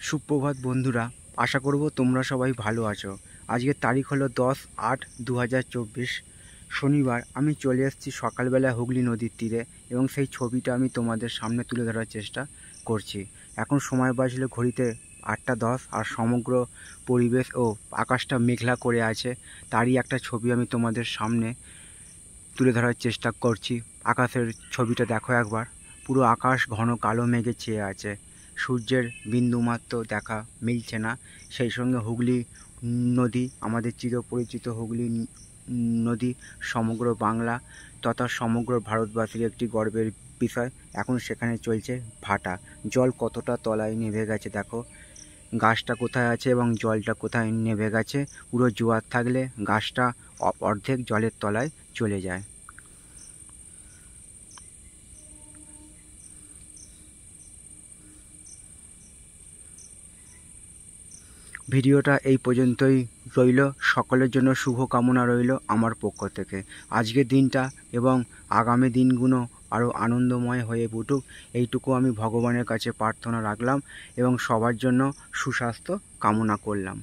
সুপ্রভাত বন্ধুরা, আশা করব তোমরা সবাই ভালো আছো। আজকের তারিখ হলো 10/8/2024 শনিবার। আমি চলে এসেছি সকালবেলা হুগলি নদীর তীরে এবং সেই ছবিটা আমি তোমাদের সামনে তুলে ধরার চেষ্টা করছি। এখন সময় বাজলো ঘড়িতে 8টা 10 আর সমগ্র পরিবেশ ও আকাশটা মেঘলা করে আছে। তারই একটা ছবি আমি তোমাদের সামনে তুলে ধরার চেষ্টা করছি। আকাশের ছবিটা দেখো একবার, পুরো আকাশ ঘন কালো মেঘে ছেয়ে আছে, সূর্যের বিন্দুমাত্র দেখা মিলছে না। সেই সঙ্গে হুগলি নদী, আমাদের চিরপরিচিত হুগলি নদী সমগ্র বাংলা তথা সমগ্র ভারতবাসীর একটি গর্বের বিষয়। এখন সেখানে চলছে ভাটা। জল কতটা তলায় নেমে গেছে দেখো, গাছটা কোথায় আছে এবং জলটা কোথায় নেমে গেছে। পুরো জোয়ার থাকলে গাছটা অর্ধেক জলের তলায় চলে যায়। ভিডিওটা এই পর্যন্তই রইল। সকলের জন্য শুভ কামনা রইল আমার পক্ষ থেকে। আজকের দিনটা এবং আগামী দিনগুলো আরও আনন্দময় হয়ে উঠুক, এইটুকু আমি ভগবানের কাছে প্রার্থনা রাখলাম এবং সবার জন্য সুস্বাস্থ্য কামনা করলাম।